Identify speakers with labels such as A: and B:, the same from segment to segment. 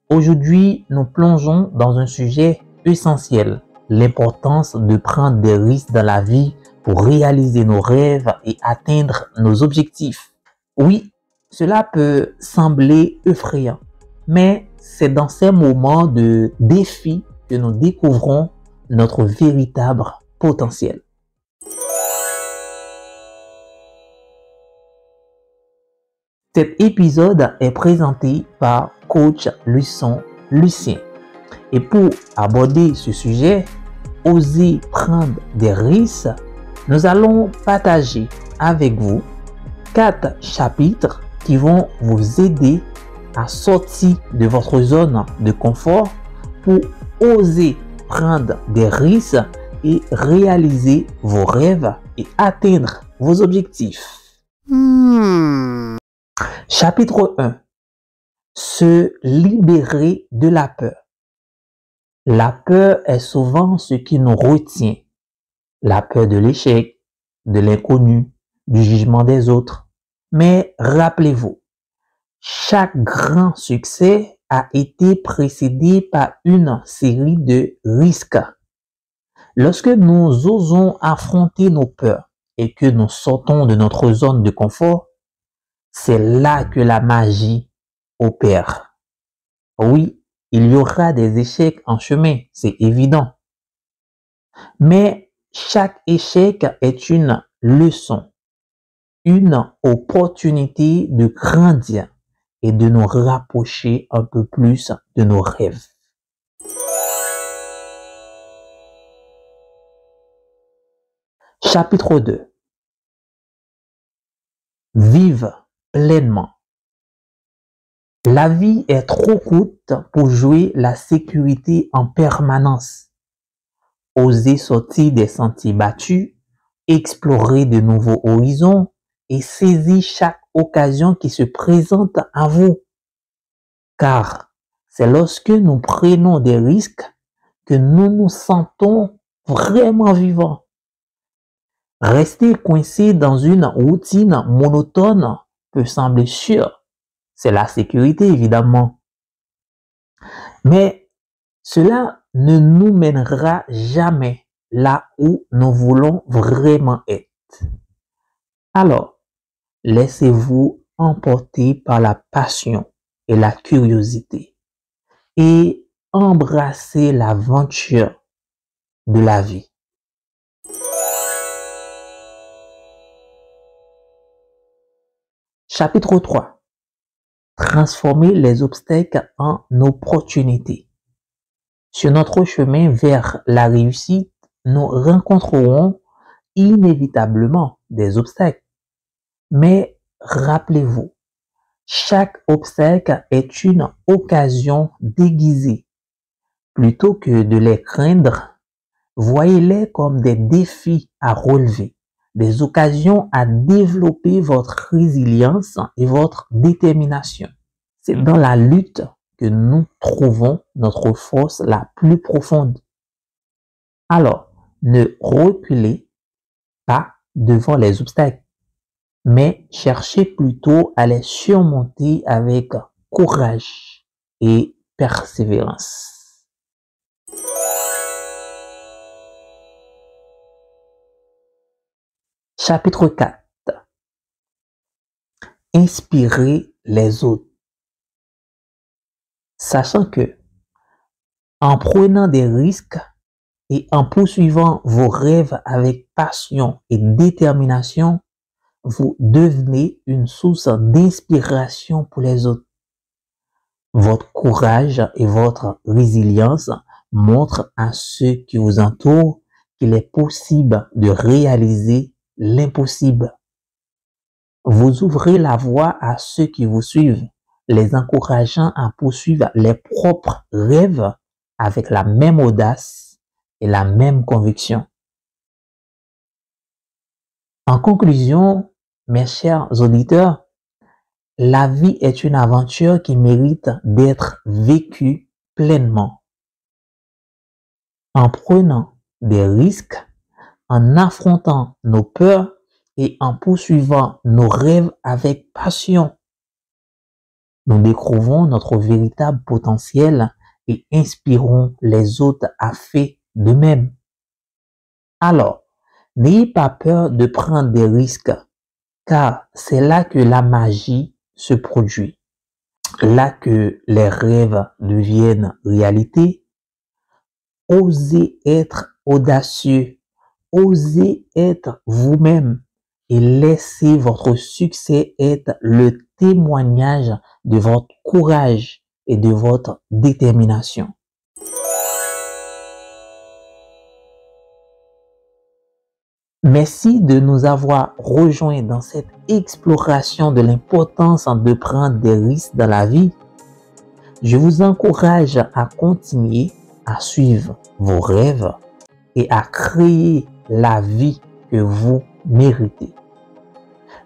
A: Aujourd'hui, nous plongeons dans un sujet essentiel, l'importance de prendre des risques dans la vie pour réaliser nos rêves et atteindre nos objectifs. Oui, cela peut sembler effrayant, mais c'est dans ces moments de défi que nous découvrons notre véritable potentiel. Cet épisode est présenté par Coach Luçon Lucien. Et pour aborder ce sujet, oser prendre des risques, nous allons partager avec vous 4 chapitres qui vont vous aider à sortir de votre zone de confort pour oser prendre des risques et réaliser vos rêves et atteindre vos objectifs. Chapitre 1. Se libérer de la peur. La peur est souvent ce qui nous retient. La peur de l'échec, de l'inconnu, du jugement des autres. Mais rappelez-vous, chaque grand succès a été précédé par une série de risques. Lorsque nous osons affronter nos peurs et que nous sortons de notre zone de confort, c'est là que la magie opère. Oui, il y aura des échecs en chemin, c'est évident. Mais chaque échec est une leçon, une opportunité de grandir et de nous rapprocher un peu plus de nos rêves. Chapitre 2. Vive pleinement. La vie est trop courte pour jouer la sécurité en permanence. Osez sortir des sentiers battus, explorer de nouveaux horizons et saisir chaque occasion qui se présente à vous. Car c'est lorsque nous prenons des risques que nous nous sentons vraiment vivants. Rester coincé dans une routine monotone peut sembler sûr. C'est la sécurité, évidemment. Mais cela ne nous mènera jamais là où nous voulons vraiment être. Alors, laissez-vous emporter par la passion et la curiosité et embrassez l'aventure de la vie. Chapitre 3. Transformer les obstacles en opportunités. Sur notre chemin vers la réussite, nous rencontrerons inévitablement des obstacles. Mais rappelez-vous, chaque obstacle est une occasion déguisée. Plutôt que de les craindre, voyez-les comme des défis à relever, des occasions à développer votre résilience et votre détermination. C'est dans la lutte que nous trouvons notre force la plus profonde. Alors, ne reculez pas devant les obstacles, mais cherchez plutôt à les surmonter avec courage et persévérance. Chapitre 4. Inspirer les autres. Sachant que, en prenant des risques et en poursuivant vos rêves avec passion et détermination, vous devenez une source d'inspiration pour les autres. Votre courage et votre résilience montrent à ceux qui vous entourent qu'il est possible de réaliser l'impossible. Vous ouvrez la voie à ceux qui vous suivent, les encourageant à poursuivre les propres rêves avec la même audace et la même conviction. En conclusion, mes chers auditeurs, la vie est une aventure qui mérite d'être vécue pleinement. En prenant des risques, en affrontant nos peurs et en poursuivant nos rêves avec passion. Nous découvrons notre véritable potentiel et inspirons les autres à faire de même. Alors, n'ayez pas peur de prendre des risques, car c'est là que la magie se produit, là que les rêves deviennent réalité. Osez être audacieux, osez être vous-même et laissez votre succès être le témoignage de votre courage et de votre détermination. Merci de nous avoir rejoints dans cette exploration de l'importance de prendre des risques dans la vie. Je vous encourage à continuer à suivre vos rêves et à créer la vie que vous méritez.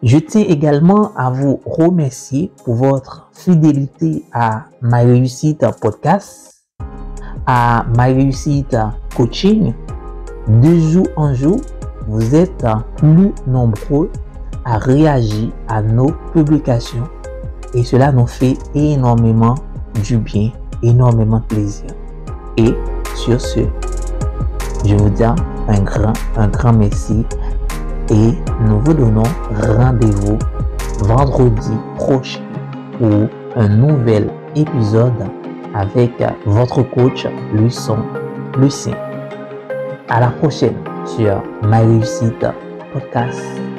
A: Je tiens également à vous remercier pour votre fidélité à My Réussite Podcast, à My Réussite Coaching. De jour en jour, vous êtes plus nombreux à réagir à nos publications et cela nous fait énormément du bien, énormément de plaisir. Et sur ce, je vous dis un grand merci et nous vous donnons rendez-vous vendredi prochain pour un nouvel épisode avec votre coach Lucien. À la prochaine sur My Réussite Podcast.